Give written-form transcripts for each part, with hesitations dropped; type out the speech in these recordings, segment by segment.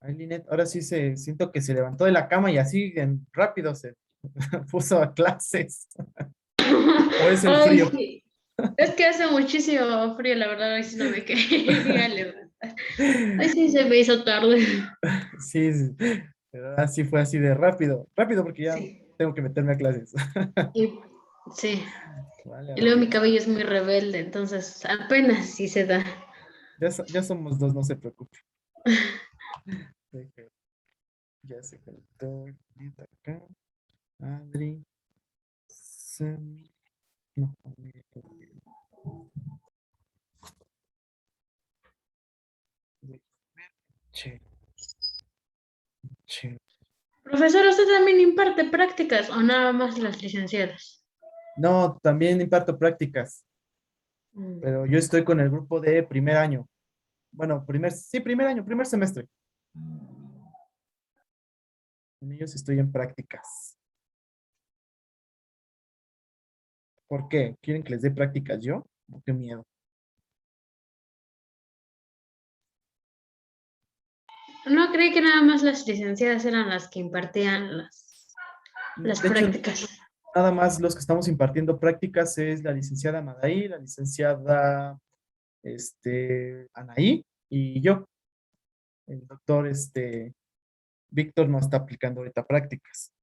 Ay, Linet, ahora sí siento que se levantó de la cama y así rápido se puso a clases. ¿O es el Ay, frío? sí. Es que hace muchísimo frío, la verdad, hoy sí no me quería levantar. Ay, sí, se me hizo tarde. Sí, sí, pero así fue así de rápido. Rápido porque ya Sí. tengo que meterme a clases. Y, sí. Vale, Y luego vale. mi cabello es muy rebelde, entonces apenas sí se da. Ya somos dos, no se preocupe. Deje- Ya se conectó. Linet acá. Adri. Sam. No, che, che. Profesor, ¿usted también imparte prácticas o nada más las licenciadas? No, también imparto prácticas, Mm. pero yo estoy con el grupo de primer año. Bueno, sí, primer año, primer semestre. Con ellos estoy en prácticas. ¿Por qué? ¿Quieren que les dé prácticas yo? Oh, qué miedo. No creí que nada más las licenciadas eran las que impartían las De hecho, prácticas. nada más los que estamos impartiendo prácticas es la licenciada Madaí, la licenciada Anaí y yo. El doctor Víctor no está aplicando ahorita prácticas.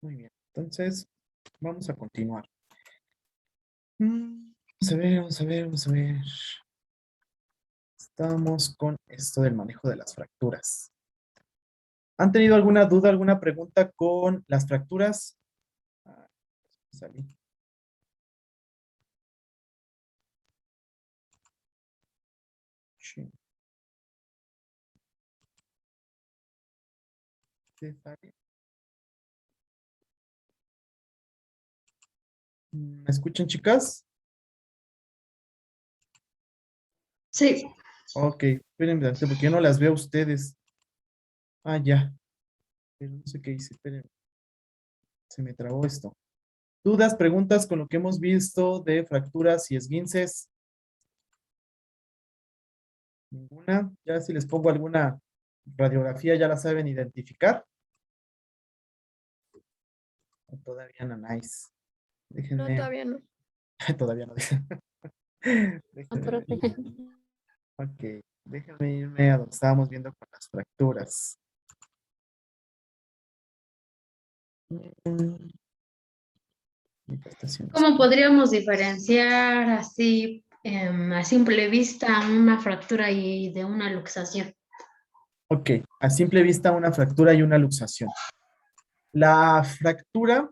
Muy bien. Entonces, vamos a continuar. Vamos a ver, vamos a ver, vamos a ver. Estamos con esto del manejo de las fracturas. ¿Han tenido alguna duda, alguna pregunta con las fracturas? Ah, salí. Sí, sí, salí. ¿Me escuchan, chicas? Sí. Ok, espérenme tantito, porque yo no las veo a ustedes. Ah, ya. Pero no sé qué hice, espérenme. Se me trabó esto. ¿Dudas, preguntas con lo que hemos visto de fracturas y esguinces? ¿Ninguna? Ya si les pongo alguna radiografía, ¿ya la saben identificar? ¿O todavía no? Nice. No, Déjenme. todavía no. Todavía no. Déjenme ver. Apúrate. Ok, déjenme irme a donde estábamos viendo con las fracturas. Mm, manifestaciones. ¿Cómo podríamos diferenciar así a simple vista una fractura y de una luxación? Ok, a simple vista una fractura y una luxación. La fractura,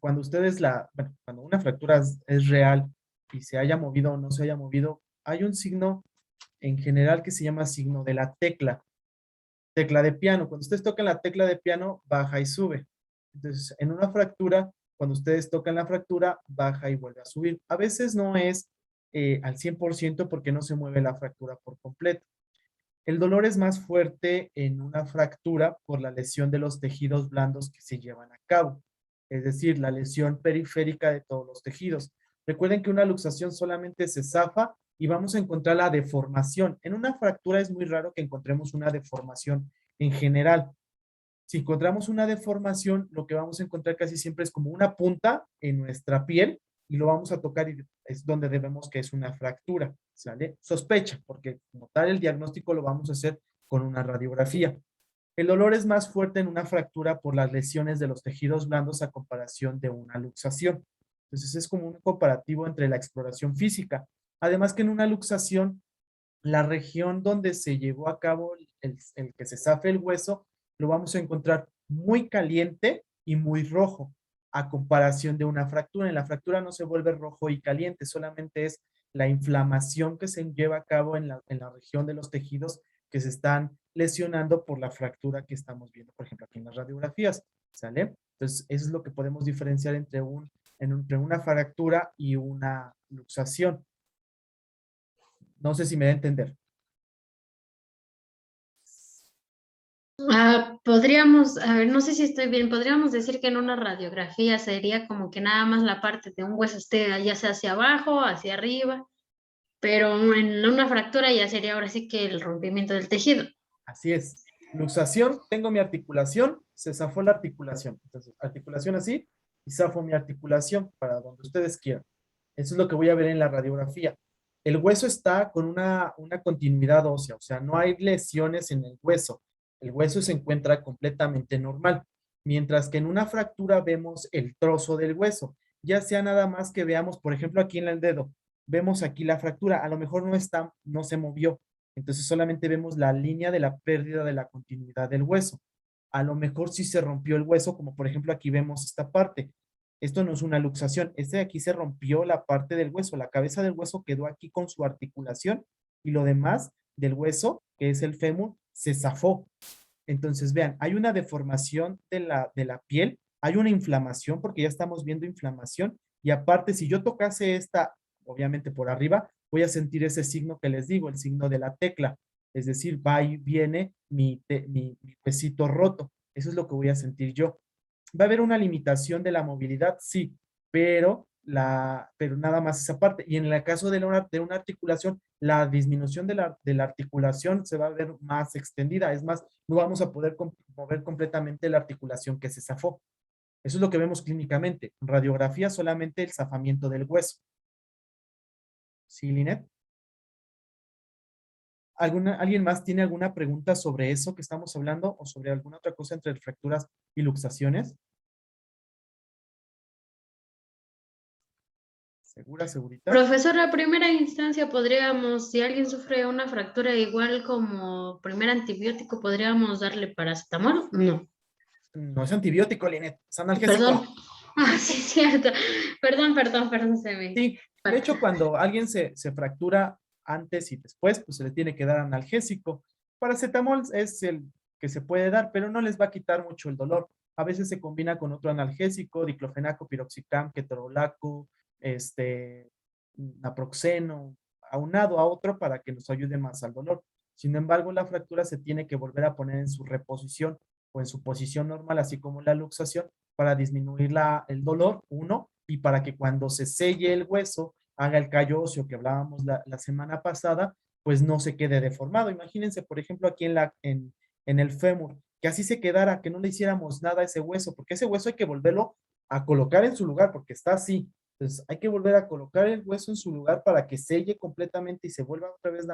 bueno, cuando una fractura es real y se haya movido o no se haya movido, hay un signo en general que se llama signo de la tecla de piano. Cuando ustedes tocan la tecla de piano, baja y sube. Entonces, en una fractura, cuando ustedes tocan la fractura, baja y vuelve a subir. A veces no es al 100% porque no se mueve la fractura por completo. El dolor es más fuerte en una fractura por la lesión de los tejidos blandos que se llevan a cabo, es decir, la lesión periférica de todos los tejidos. Recuerden que una luxación solamente se zafa y vamos a encontrar la deformación. En una fractura es muy raro que encontremos una deformación en general. Si encontramos una deformación, lo que vamos a encontrar casi siempre es como una punta en nuestra piel y lo vamos a tocar y es donde debemos que es una fractura, ¿sale? Sospecha, porque como tal el diagnóstico lo vamos a hacer con una radiografía. El dolor es más fuerte en una fractura por las lesiones de los tejidos blandos a comparación de una luxación. Entonces es como un comparativo entre la exploración física. Además que en una luxación la región donde se llevó a cabo el que se zafe el hueso, lo vamos a encontrar muy caliente y muy rojo, a comparación de una fractura. En la fractura no se vuelve rojo y caliente, solamente es la inflamación que se lleva a cabo en la región de los tejidos que se están lesionando por la fractura que estamos viendo, por ejemplo, aquí en las radiografías, ¿sale? Entonces, eso es lo que podemos diferenciar entre una fractura y una luxación. No sé si me da a entender. Podríamos, a ver, no sé si estoy bien, podríamos decir que en una radiografía sería como que nada más la parte de un hueso esté ya sea hacia abajo, hacia arriba. pero en una fractura ya sería ahora sí que el rompimiento del tejido. Así es. Luxación, tengo mi articulación, se zafó la articulación. Entonces, articulación así y zafo mi articulación para donde ustedes quieran. Eso es lo que voy a ver en la radiografía. El hueso está con una continuidad ósea, o sea, no hay lesiones en el hueso. El hueso se encuentra completamente normal, mientras que en una fractura vemos el trozo del hueso, ya sea nada más que veamos, por ejemplo, aquí en el dedo, vemos aquí la fractura, a lo mejor no está, no se movió, entonces solamente vemos la línea de la pérdida de la continuidad del hueso. A lo mejor sí se rompió el hueso, como por ejemplo aquí vemos esta parte. Esto no es una luxación, este de aquí se rompió la parte del hueso, la cabeza del hueso quedó aquí con su articulación y lo demás del hueso, que es el fémur, se zafó. Entonces, vean, hay una deformación de la piel, hay una inflamación, porque ya estamos viendo inflamación, y aparte, si yo tocase esta, obviamente por arriba, voy a sentir ese signo que les digo, el signo de la tecla, es decir, va y viene mi huesito roto, eso es lo que voy a sentir yo. ¿Va a haber una limitación de la movilidad? Sí, pero nada más esa parte. Y en el caso de una articulación, la disminución de la articulación se va a ver más extendida. Es más, no vamos a poder mover completamente la articulación que se zafó. Eso es lo que vemos clínicamente. En radiografía solamente el zafamiento del hueso. ¿Sí, Linet? ¿Alguien más tiene alguna pregunta sobre eso que estamos hablando o sobre alguna otra cosa entre fracturas y luxaciones? ¿Segura, segurita? Profesor, a primera instancia podríamos, si alguien sufre una fractura igual como primer antibiótico, ¿podríamos darle paracetamol? No, No es antibiótico, Linet, es perdón. analgésico. Ah, sí, es cierto. Perdón, se me... Sí, de hecho, cuando alguien se fractura antes y después, pues se le tiene que dar analgésico. Paracetamol es el que se puede dar, pero no les va a quitar mucho el dolor. A veces se combina con otro analgésico, diclofenaco, piroxicam, ketorolaco, naproxeno, aunado a otro para que nos ayude más al dolor. Sin embargo, la fractura se tiene que volver a poner en su reposición o en su posición normal, así como la luxación, para disminuir el dolor, uno, y para que cuando se selle el hueso, haga el callo óseo que hablábamos la semana pasada, pues no se quede deformado. Imagínense, por ejemplo, aquí en el fémur, que así se quedara, que no le hiciéramos nada a ese hueso, porque ese hueso hay que volverlo a colocar en su lugar, porque está así. Entonces, hay que volver a colocar el hueso en su lugar para que selle completamente y se vuelva otra vez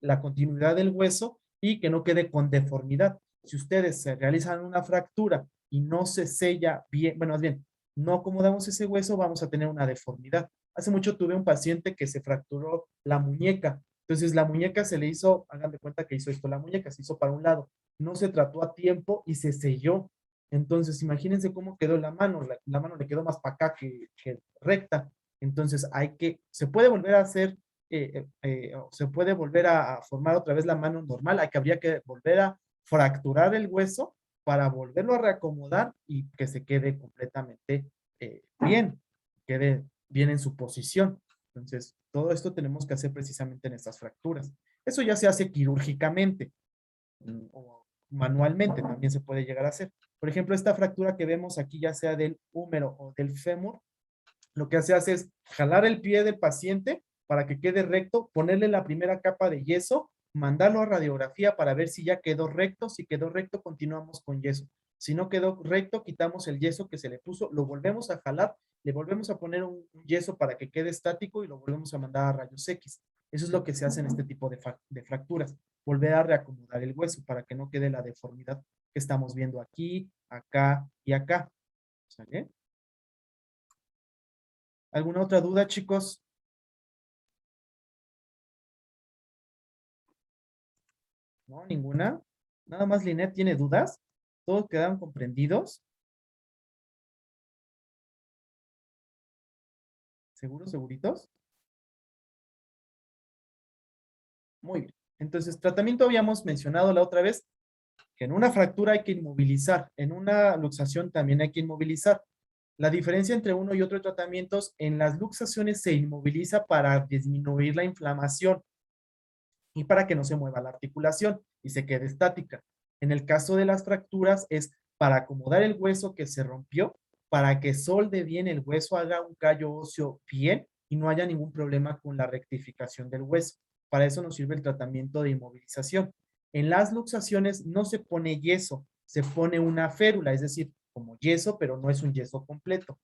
la continuidad del hueso y que no quede con deformidad. Si ustedes se realizan una fractura y no se sella bien, bueno, más bien, no acomodamos ese hueso, vamos a tener una deformidad. Hace mucho tuve un paciente que se fracturó la muñeca. Entonces la muñeca se le hizo, hagan de cuenta que hizo esto, la muñeca se hizo para un lado, no se trató a tiempo y se selló. Entonces imagínense cómo quedó la mano le quedó más para acá que recta. Entonces se puede volver a hacer, se puede volver a formar otra vez la mano normal, habría que volver a fracturar el hueso para volverlo a reacomodar y que se quede completamente bien, quede bien en su posición. Entonces, todo esto tenemos que hacer precisamente en estas fracturas. Eso ya se hace quirúrgicamente o manualmente, también se puede llegar a hacer. Por ejemplo, esta fractura que vemos aquí, ya sea del húmero o del fémur, lo que se hace es jalar el pie del paciente para que quede recto, ponerle la primera capa de yeso, mandarlo a radiografía para ver si ya quedó recto. Si quedó recto, continuamos con yeso. Si no quedó recto, quitamos el yeso que se le puso, lo volvemos a jalar, le volvemos a poner un yeso para que quede estático y lo volvemos a mandar a rayos X. Eso es lo que se hace en este tipo de fracturas. Volver a reacomodar el hueso para que no quede la deformidad que estamos viendo aquí, acá y acá. ¿Sale? ¿Alguna otra duda, chicos? No, ninguna. Nada más Linet tiene dudas. Todos quedaron comprendidos. ¿Seguros, seguritos? Muy bien. Entonces, tratamiento habíamos mencionado la otra vez que en una fractura hay que inmovilizar, en una luxación también hay que inmovilizar. La diferencia entre uno y otro tratamientos, en las luxaciones se inmoviliza para disminuir la inflamación y para que no se mueva la articulación y se quede estática. En el caso de las fracturas es para acomodar el hueso que se rompió, para que solde bien el hueso, haga un callo óseo bien y no haya ningún problema con la rectificación del hueso. Para eso nos sirve el tratamiento de inmovilización. En las luxaciones no se pone yeso, se pone una férula, es decir, como yeso, pero no es un yeso completo.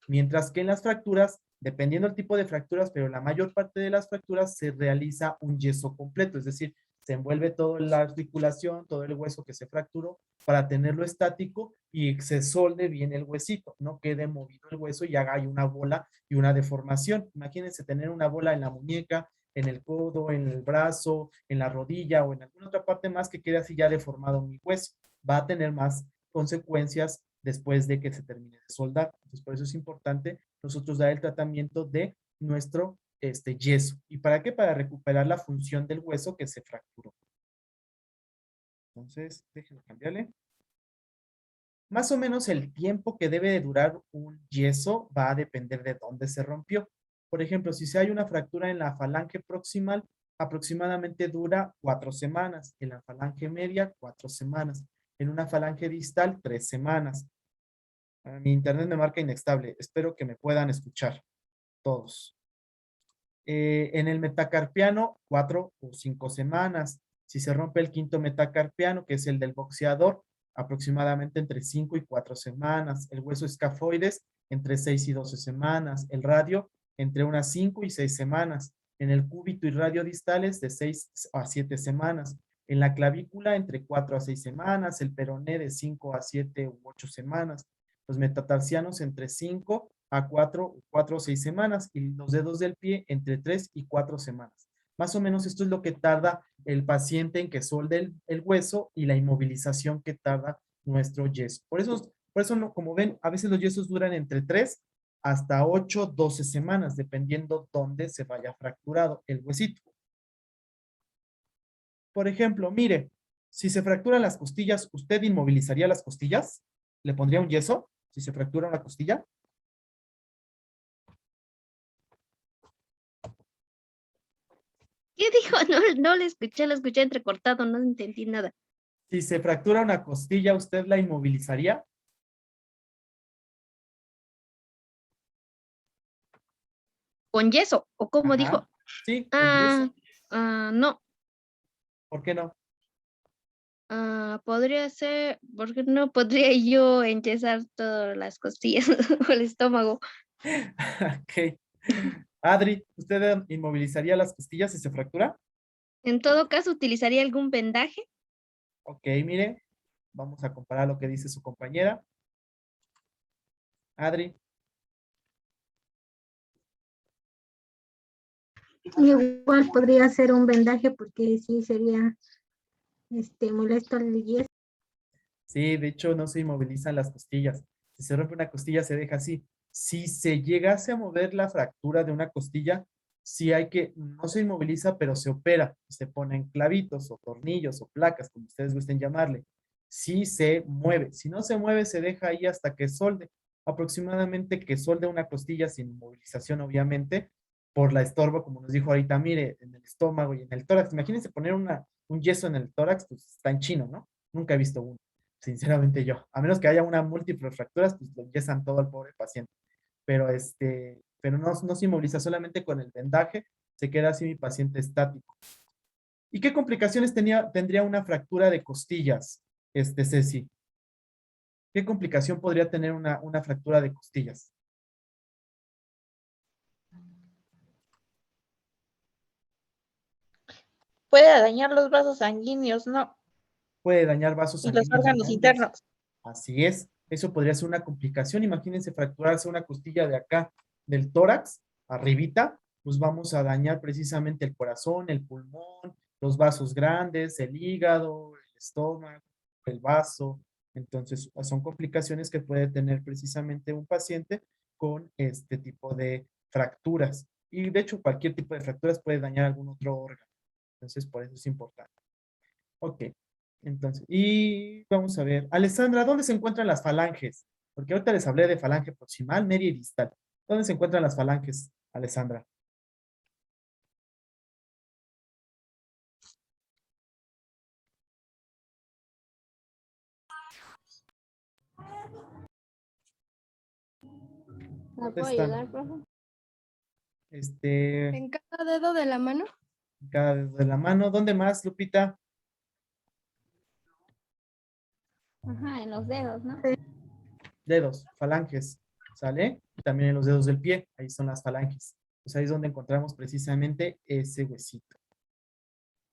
Mientras que en las fracturas, dependiendo del tipo de fracturas, pero la mayor parte de las fracturas se realiza un yeso completo, es decir, se envuelve toda la articulación, todo el hueso que se fracturó para tenerlo estático y se solde bien el huesito, no quede movido el hueso y haga ahí una bola y una deformación. Imagínense tener una bola en la muñeca, en el codo, en el brazo, en la rodilla o en alguna otra parte más que quede así ya deformado mi hueso. Va a tener más consecuencias después de que se termine de soldar. Entonces, por eso es importante nosotros dar el tratamiento de nuestro yeso. ¿Y para qué? Para recuperar la función del hueso que se fracturó. Entonces, déjenme cambiarle. Más o menos el tiempo que debe de durar un yeso va a depender de dónde se rompió. Por ejemplo, si se hay una fractura en la falange proximal, aproximadamente dura 4 semanas. En la falange media, 4 semanas. En una falange distal, 3 semanas. Mi internet me marca inestable. Espero que me puedan escuchar todos. En el metacarpiano, 4 o 5 semanas. Si se rompe el quinto metacarpiano, que es el del boxeador, aproximadamente entre 5 y 4 semanas. El hueso escafoides, entre 6 y 12 semanas. El radio, entre unas 5 y 6 semanas. En el cúbito y radio distales, de 6 a 7 semanas. En la clavícula, entre 4 a 6 semanas. El peroné, de 5 a 7 u 8 semanas. Los metatarsianos, entre 5 a 4 o 6 semanas y los dedos del pie entre 3 y 4 semanas. Más o menos esto es lo que tarda el paciente en que solde el hueso y la inmovilización que tarda nuestro yeso. Por eso no, como ven, a veces los yesos duran entre 3 hasta 8, 12 semanas, dependiendo dónde se vaya fracturado el huesito. Por ejemplo, mire, si se fracturan las costillas, ¿usted inmovilizaría las costillas? ¿Le pondría un yeso si se fractura una costilla? ¿Qué dijo? No, no le escuché, lo escuché entrecortado, no entendí nada. Si se fractura una costilla, ¿usted la inmovilizaría? ¿Con yeso? ¿O cómo dijo? Ajá. Sí, con Ah, yeso. no. ¿Por qué no? Podría ser, porque no podría yo enyesar todas las costillas o el estómago. Ok. Adri, ¿usted inmovilizaría las costillas si se fractura? En todo caso, ¿utilizaría algún vendaje? Ok, mire, vamos a comparar lo que dice su compañera. Adri, Igual podría ser un vendaje porque sí sería molesto al yeso. sí, de hecho no se inmovilizan las costillas. Si se rompe una costilla, se deja así. Si se llegase a mover la fractura de una costilla, sí hay que, no se inmoviliza, pero se opera. Se ponen clavitos o tornillos o placas, como ustedes gusten llamarle. Sí se mueve. Si no se mueve, se deja ahí hasta que solde. Aproximadamente que solde una costilla sin inmovilización, obviamente, por la estorba, como nos dijo ahorita, mire, en el estómago y en el tórax. Imagínense poner un yeso en el tórax, pues está en chino, ¿no? Nunca he visto uno, sinceramente yo. A menos que haya una múltiple fracturas, pues lo yesan todo al pobre paciente. Pero pero no se inmoviliza solamente con el vendaje, se queda así mi paciente estático. ¿Y qué complicaciones tendría una fractura de costillas, Ceci? ¿Qué complicación podría tener una fractura de costillas? Puede dañar los vasos sanguíneos, ¿no? Puede dañar vasos Y los sanguíneos órganos grandes. internos. Así es, eso podría ser una complicación. Imagínense fracturarse una costilla de acá, del tórax, arribita, pues vamos a dañar precisamente el corazón, el pulmón, los vasos grandes, el hígado, el estómago, el vaso. Entonces, son complicaciones que puede tener precisamente un paciente con este tipo de fracturas. Y de hecho, cualquier tipo de fracturas puede dañar algún otro órgano. Entonces, por eso es importante. Ok, entonces, y vamos a ver. Alessandra, ¿dónde se encuentran las falanges? Porque ahorita les hablé de falange proximal, media y distal. ¿Dónde se encuentran las falanges, Alessandra? ¿Me ¿Dónde puedo están? ayudar, profe? En cada dedo de la mano. cada dedo de la mano. ¿Dónde más, Lupita? Ajá, en los dedos, ¿no? Dedos, falanges, ¿sale? También en los dedos del pie, ahí son las falanges. Pues ahí es donde encontramos precisamente ese huesito.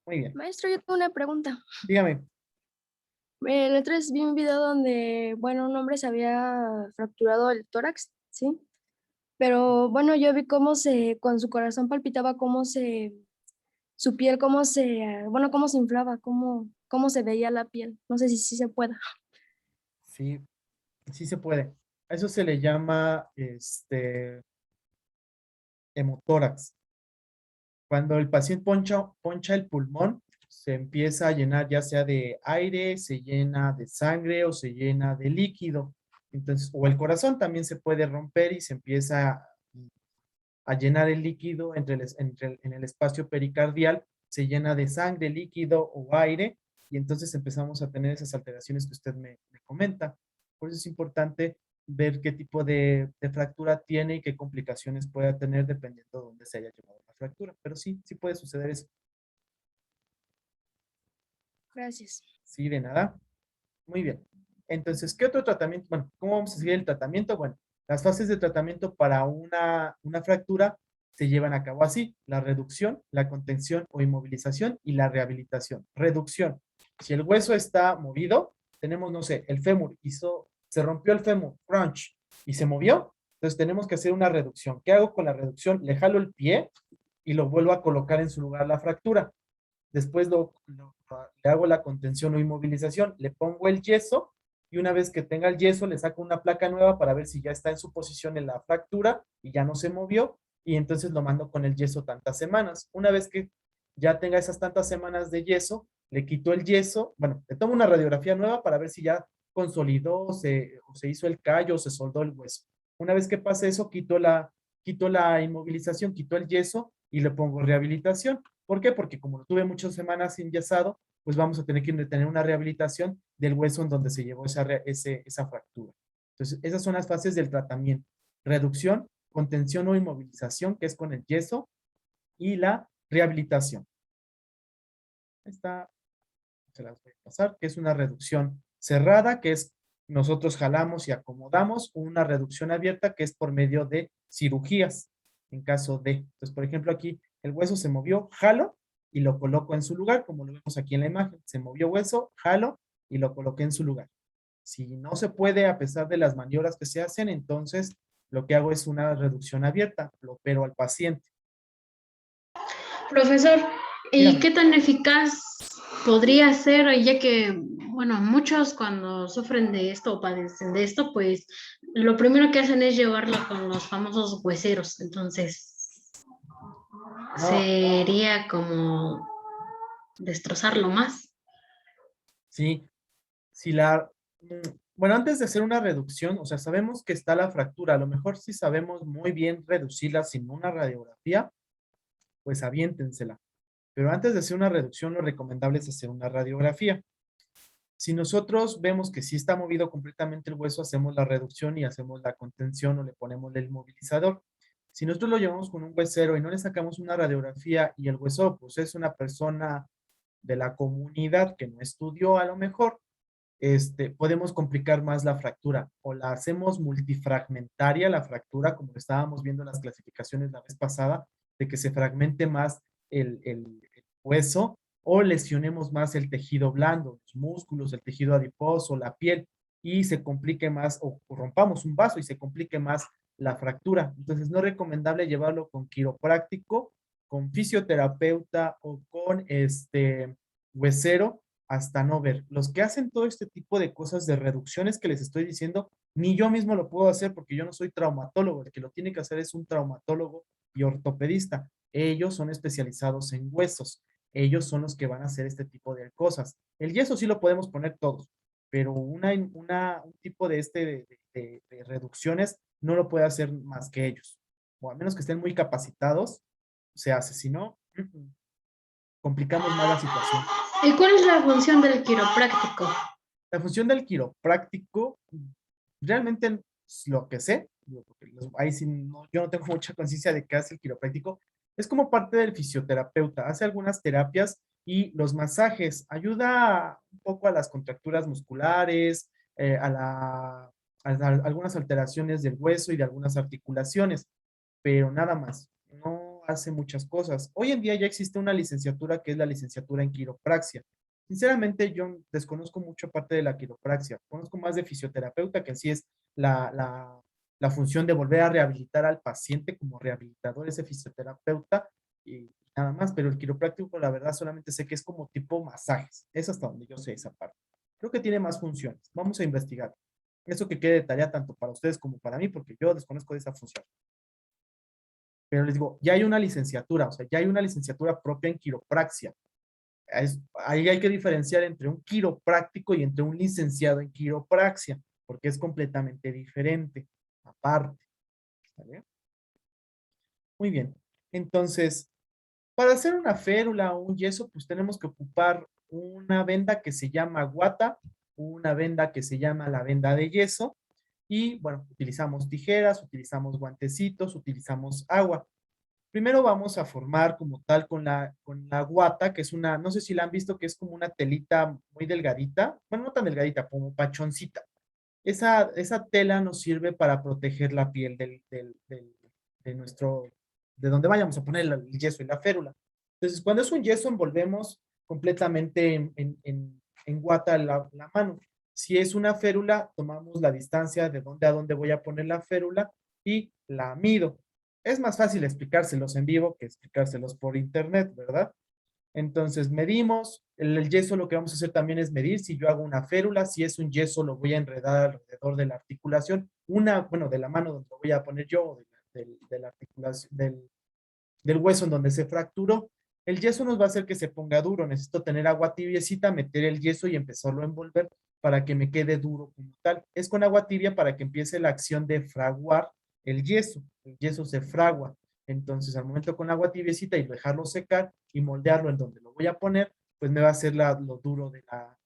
Muy bien. Maestro, yo tengo una pregunta. Dígame. El otro vez vi un video donde, bueno, un hombre se había fracturado el tórax, ¿sí? Pero bueno, yo vi cómo con su corazón palpitaba, su piel, cómo se inflaba, cómo se veía la piel. No sé si sí se pueda. Sí, sí se puede. A eso se le llama, hemotórax. Cuando el paciente poncha el pulmón, se empieza a llenar ya sea de aire, se llena de sangre o se llena de líquido. Entonces, o el corazón también se puede romper y se empieza a llenar el líquido en el espacio pericardial, se llena de sangre, líquido o aire, y entonces empezamos a tener esas alteraciones que usted me comenta. Por eso es importante ver qué tipo de fractura tiene y qué complicaciones pueda tener dependiendo de dónde se haya llevado la fractura. Pero sí, sí puede suceder eso. Gracias. Sí, de nada. Muy bien. Entonces, ¿qué otro tratamiento? Bueno, ¿cómo vamos a seguir el tratamiento? Bueno, las fases de tratamiento para una fractura se llevan a cabo así: la reducción, la contención o inmovilización y la rehabilitación. Reducción. Si el hueso está movido, tenemos, no sé, el fémur se rompió el fémur, crunch, y se movió, entonces tenemos que hacer una reducción. ¿Qué hago con la reducción? Le jalo el pie y lo vuelvo a colocar en su lugar la fractura. Después le hago la contención o inmovilización, le pongo el yeso y una vez que tenga el yeso le saco una placa nueva para ver si ya está en su posición en la fractura y ya no se movió, y entonces lo mando con el yeso tantas semanas. Una vez que ya tenga esas tantas semanas de yeso, le quito el yeso, bueno, le tomo una radiografía nueva para ver si ya consolidó o se hizo el callo o se soldó el hueso. Una vez que pase eso, quito la inmovilización, quito el yeso y le pongo rehabilitación. ¿Por qué? Porque como lo tuve muchas semanas sin yesado, pues vamos a tener que tener una rehabilitación del hueso en donde se llevó esa fractura. Entonces, esas son las fases del tratamiento: reducción, contención o inmovilización, que es con el yeso, y la rehabilitación. Esta se las voy a pasar, que es una reducción cerrada, que es nosotros jalamos y acomodamos; una reducción abierta, que es por medio de cirugías, en caso de. Entonces, por ejemplo, aquí el hueso se movió, jalo y lo coloco en su lugar, como lo vemos aquí en la imagen. Se movió hueso, jalo y lo coloqué en su lugar. Si no se puede, a pesar de las maniobras que se hacen, entonces lo que hago es una reducción abierta, lo opero al paciente. Profesor, ¿y Dígame. qué tan eficaz podría ser, ya que, bueno, muchos cuando sufren de esto o padecen de esto, pues lo primero que hacen es llevarlo con los famosos hueseros? Entonces, No. sería como destrozarlo más. Sí, bueno, antes de hacer una reducción, o sea, sabemos que está la fractura, a lo mejor si sabemos muy bien reducirla sin una radiografía, pues aviéntensela. Pero antes de hacer una reducción, lo recomendable es hacer una radiografía. Si nosotros vemos que sí está movido completamente el hueso, hacemos la reducción y hacemos la contención o le ponemos el movilizador. Si nosotros lo llevamos con un huesero y no le sacamos una radiografía y el hueso, pues es una persona de la comunidad que no estudió a lo mejor, podemos complicar más la fractura, o la hacemos multifragmentaria la fractura, como estábamos viendo en las clasificaciones la vez pasada, de que se fragmente más el hueso, o lesionemos más el tejido blando, los músculos, el tejido adiposo, la piel, y se complique más, o rompamos un vaso y se complique más la fractura. Entonces no es recomendable llevarlo con quiropráctico, con fisioterapeuta o con huesero, hasta no ver. Los que hacen todo este tipo de cosas de reducciones que les estoy diciendo, ni yo mismo lo puedo hacer porque yo no soy traumatólogo. El que lo tiene que hacer es un traumatólogo y ortopedista. Ellos son especializados en huesos. Ellos son los que van a hacer este tipo de cosas. El yeso sí lo podemos poner todos, pero un tipo de reducciones no lo puede hacer más que ellos. O a menos que estén muy capacitados, se hace. Si no, complicamos más la situación. ¿Y cuál es la función del quiropráctico? La función del quiropráctico, realmente lo que sé, digo, porque ahí sí yo no tengo mucha conciencia de qué hace el quiropráctico, es como parte del fisioterapeuta, hace algunas terapias y los masajes, ayuda un poco a las contracturas musculares, algunas alteraciones del hueso y de algunas articulaciones, pero nada más, no hace muchas cosas. Hoy en día ya existe una licenciatura que es la licenciatura en quiropraxia. Sinceramente, yo desconozco mucho parte de la quiropraxia. Conozco más de fisioterapeuta, que en sí es la función de volver a rehabilitar al paciente como rehabilitador, ese fisioterapeuta, y nada más. Pero el quiropráctico, la verdad, solamente sé que es como tipo masajes. Es hasta donde yo sé esa parte. Creo que tiene más funciones. Vamos a investigar. Eso que quede de tarea tanto para ustedes como para mí, porque yo desconozco de esa función. Pero les digo, ya hay una licenciatura, o sea, ya hay una licenciatura propia en quiropraxia. Ahí hay que diferenciar entre un quiropráctico y entre un licenciado en quiropraxia, porque es completamente diferente, aparte. ¿Vale? Muy bien. Entonces, para hacer una férula o un yeso, pues tenemos que ocupar una venda que se llama guata, una venda que se llama la venda de yeso, y bueno, utilizamos tijeras, utilizamos guantecitos, utilizamos agua. Primero vamos a formar como tal con la guata, que es una, no sé si la han visto, que es como una telita muy delgadita, bueno, no tan delgadita, como pachoncita. Esa tela nos sirve para proteger la piel de nuestro, de donde vayamos a poner el yeso y la férula. Entonces, cuando es un yeso, envolvemos completamente en guata la mano. Si es una férula, tomamos la distancia de dónde a dónde voy a poner la férula y la mido. Es más fácil explicárselos en vivo que explicárselos por internet, ¿verdad? Entonces medimos, el yeso lo que vamos a hacer también es medir si yo hago una férula, si es un yeso lo voy a enredar alrededor de la articulación, bueno, de la mano donde lo voy a poner yo, de la articulación, del hueso en donde se fracturó. El yeso nos va a hacer que se ponga duro, necesito tener agua tibiecita, meter el yeso y empezarlo a envolver para que me quede duro como tal. Es con agua tibia para que empiece la acción de fraguar el yeso se fragua. Entonces, al momento con agua tibiecita y dejarlo secar y moldearlo en donde lo voy a poner, pues me va a hacer lo duro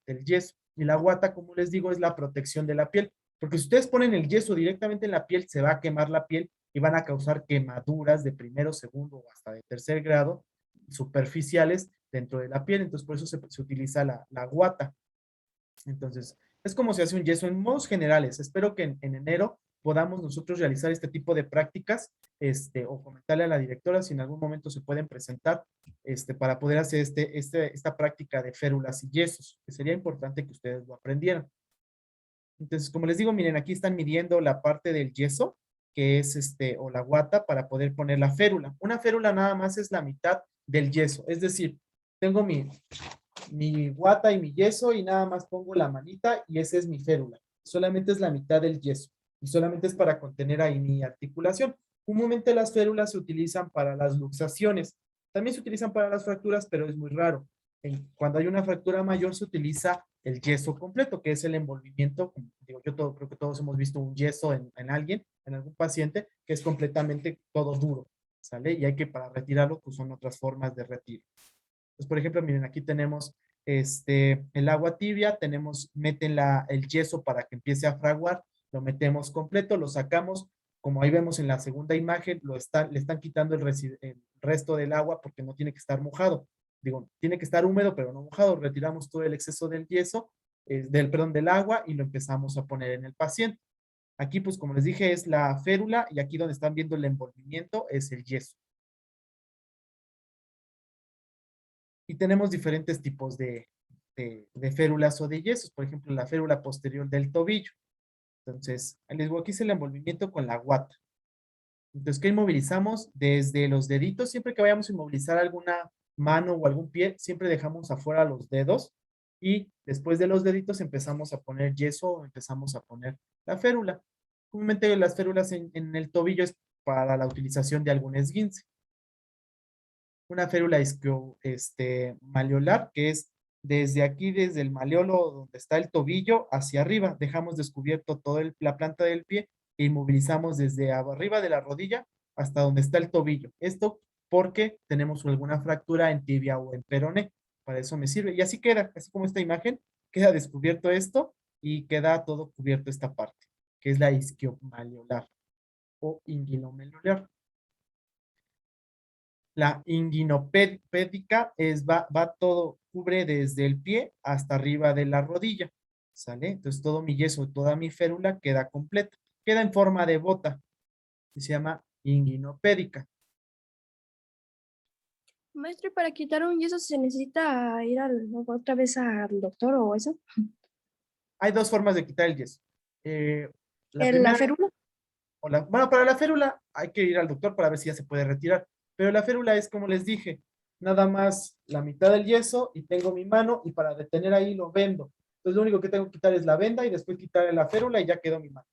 del yeso. Y la guata, como les digo, es la protección de la piel. Porque si ustedes ponen el yeso directamente en la piel, se va a quemar la piel y van a causar quemaduras de primero, segundo o hasta de tercer grado superficiales dentro de la piel. Entonces, por eso se utiliza la guata. Entonces, es como se hace un yeso en modos generales. Espero que en enero podamos nosotros realizar este tipo de prácticas, o comentarle a la directora si en algún momento se pueden presentar, para poder hacer esta práctica de férulas y yesos, que sería importante que ustedes lo aprendieran. Entonces, como les digo, miren, aquí están midiendo la parte del yeso, que es o la guata, para poder poner la férula. Una férula nada más es la mitad del yeso, es decir, tengo mi guata y mi yeso y nada más pongo la manita y esa es mi férula. Solamente es la mitad del yeso y solamente es para contener ahí mi articulación. Comúnmente las férulas se utilizan para las luxaciones. También se utilizan para las fracturas, pero es muy raro. Cuando hay una fractura mayor se utiliza el yeso completo, que es el envolvimiento. Digo, creo que todos hemos visto un yeso en alguien, en algún paciente, que es completamente todo duro, ¿sale? Y hay que para retirarlo, pues son otras formas de retiro. Pues, por ejemplo, miren, aquí tenemos el agua tibia, meten el yeso para que empiece a fraguar, lo metemos completo, lo sacamos, como ahí vemos en la segunda imagen, le están quitando el resto del agua porque no tiene que estar mojado. Digo, tiene que estar húmedo, pero no mojado. Retiramos todo el exceso del yeso, del agua y lo empezamos a poner en el paciente. Aquí, pues, como les dije, es la férula y aquí donde están viendo el envolvimiento es el yeso. Y tenemos diferentes tipos de férulas o de yesos. Por ejemplo, la férula posterior del tobillo. Entonces, les digo, aquí es el envolvimiento con la guata. Entonces, ¿qué inmovilizamos? Desde los deditos, siempre que vayamos a inmovilizar alguna mano o algún pie, siempre dejamos afuera los dedos y después de los deditos empezamos a poner yeso o empezamos a poner la férula. Comúnmente las férulas en el tobillo es para la utilización de algún esguince. Una férula malleolar, que es desde aquí, desde el maleolo donde está el tobillo hacia arriba. Dejamos descubierto toda la planta del pie e inmovilizamos desde arriba de la rodilla hasta donde está el tobillo. Esto porque tenemos alguna fractura en tibia o en peroné. Para eso me sirve. Y así queda, así como esta imagen, queda descubierto esto y queda todo cubierto esta parte, que es la isquiomalleolar. o inguinomedular. La inguinopédica va todo, cubre desde el pie hasta arriba de la rodilla, ¿sale? Entonces todo mi yeso, toda mi férula queda completa, queda en forma de bota, y se llama inguinopédica. Maestro, ¿y para quitar un yeso se necesita ir otra vez al doctor o eso? Hay dos formas de quitar el yeso. La ¿La primera, férula? bueno, para la férula hay que ir al doctor para ver si ya se puede retirar, pero la férula es como les dije, nada más la mitad del yeso y tengo mi mano y para detener ahí lo vendo. Entonces lo único que tengo que quitar es la venda y después quitar la férula y ya quedó mi mano.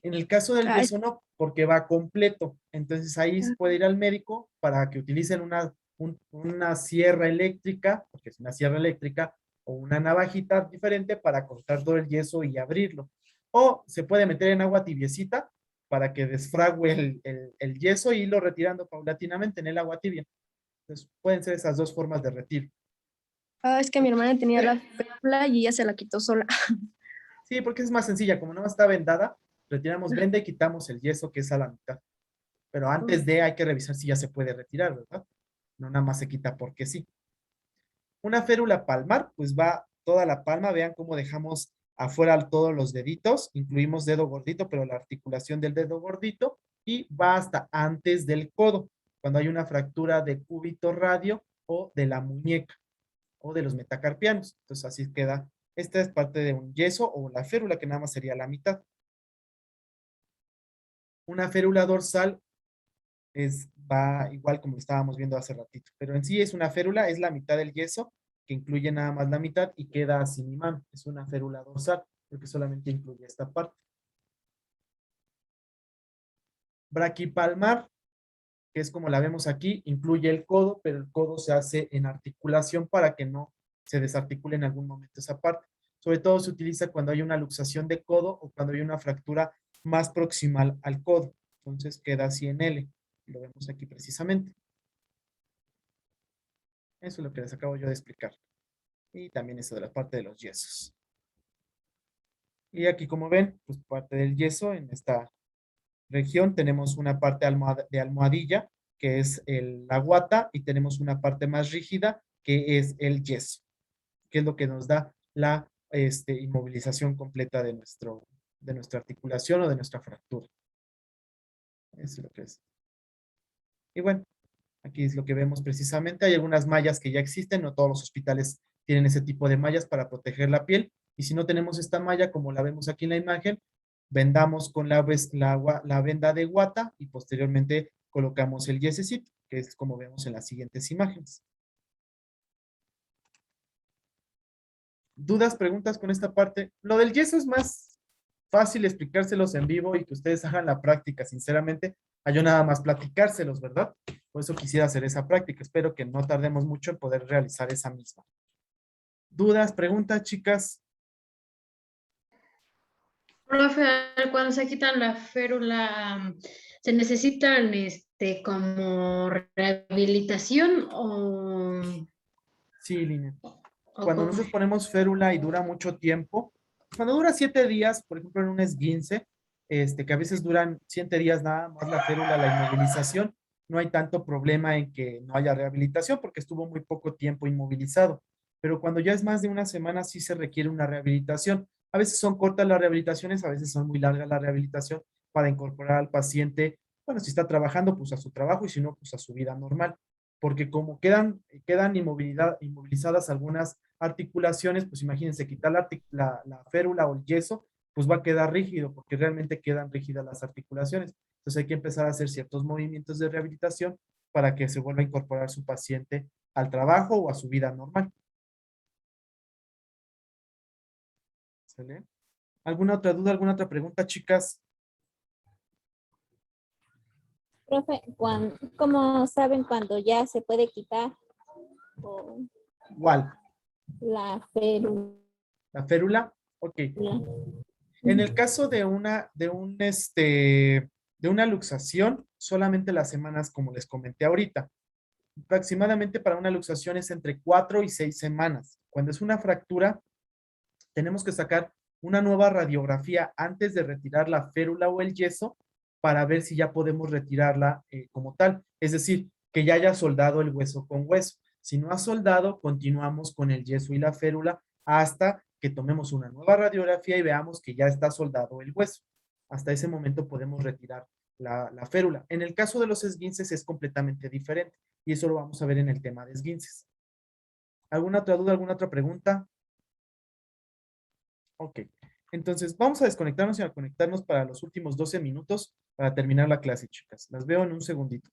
En el caso del Ah, es- yeso no, porque va completo. Entonces ahí se puede ir al médico para que utilicen una sierra eléctrica, porque es una sierra eléctrica, o una navajita diferente para cortar todo el yeso y abrirlo. O se puede meter en agua tibiecita para que desfrague el yeso y irlo retirando paulatinamente en el agua tibia. Entonces pueden ser esas dos formas de retiro. es que mi hermana tenía la férula y ella se la quitó sola. Sí, porque es más sencilla, como no está vendada, retiramos venda y quitamos el yeso que es a la mitad. Pero antes de hay que revisar si ya se puede retirar, ¿verdad? No nada más se quita porque sí. Una férula palmar, pues va toda la palma, vean cómo dejamos afuera todos los deditos, incluimos dedo gordito, pero la articulación del dedo gordito, y va hasta antes del codo, cuando hay una fractura de cúbito radio o de la muñeca, o de los metacarpianos. Entonces así queda. Esta es parte de un yeso o la férula, que nada más sería la mitad. Una férula dorsal va igual como estábamos viendo hace ratito, pero en sí es una férula, es la mitad del yeso, que incluye nada más la mitad y queda sin imán. Es una férula dorsal, porque solamente incluye esta parte. Braquipalmar, que es como la vemos aquí, incluye el codo, pero el codo se hace en articulación para que no se desarticule en algún momento esa parte. Sobre todo se utiliza cuando hay una luxación de codo o cuando hay una fractura más proximal al codo. Entonces queda así en L. Lo vemos aquí precisamente. Eso es lo que les acabo yo de explicar. Y también eso de la parte de los yesos. Y aquí, como ven, pues parte del yeso en esta región tenemos una parte de almohadilla, que es la guata, y tenemos una parte más rígida, que es el yeso, que es lo que nos da la inmovilización completa de nuestra articulación o de nuestra fractura. Eso es lo que es. Y bueno, aquí es lo que vemos precisamente. Hay algunas mallas que ya existen, no todos los hospitales tienen ese tipo de mallas para proteger la piel. Y si no tenemos esta malla, como la vemos aquí en la imagen, vendamos con la venda de guata y posteriormente colocamos el yesecito, que es como vemos en las siguientes imágenes. ¿Dudas, preguntas con esta parte? Lo del yeso es más fácil explicárselos en vivo y que ustedes hagan la práctica, sinceramente, a yo nada más platicárselos, ¿verdad? Por eso quisiera hacer esa práctica. Espero que no tardemos mucho en poder realizar esa misma. ¿Dudas, preguntas, chicas? Profe, cuando se quitan la férula, ¿se necesitan como rehabilitación Sí, Lina. o Cuando cómo? nosotros ponemos férula y dura mucho tiempo, cuando dura 7 días, por ejemplo, en un esguince, que a veces duran 7 días nada más la férula, la inmovilización, no hay tanto problema en que no haya rehabilitación porque estuvo muy poco tiempo inmovilizado. Pero cuando ya es más de una semana, sí se requiere una rehabilitación. A veces son cortas las rehabilitaciones, a veces son muy largas la rehabilitación para incorporar al paciente, bueno, si está trabajando, pues a su trabajo y si no, pues a su vida normal. Porque como quedan inmovilizadas algunas articulaciones, pues imagínense, quitar la férula o el yeso, pues va a quedar rígido, porque realmente quedan rígidas las articulaciones. Entonces hay que empezar a hacer ciertos movimientos de rehabilitación para que se vuelva a incorporar su paciente al trabajo o a su vida normal. ¿Sale? ¿Alguna otra duda, alguna otra pregunta, chicas? Profe, ¿cómo saben cuando ya se puede quitar o Igual, la férula? la férula, ok. En el caso de una luxación, solamente las semanas, como les comenté ahorita. Aproximadamente para una luxación es entre 4 y 6 semanas. Cuando es una fractura, tenemos que sacar una nueva radiografía antes de retirar la férula o el yeso para ver si ya podemos retirarla como tal. Es decir, que ya haya soldado el hueso con hueso. Si no ha soldado, continuamos con el yeso y la férula hasta que tomemos una nueva radiografía y veamos que ya está soldado el hueso. Hasta ese momento podemos retirar la férula. En el caso de los esguinces es completamente diferente y eso lo vamos a ver en el tema de esguinces. ¿Alguna otra duda, alguna otra pregunta? Ok. Entonces, vamos a desconectarnos y a conectarnos para los últimos 12 minutos para terminar la clase, chicas. Las veo en un segundito.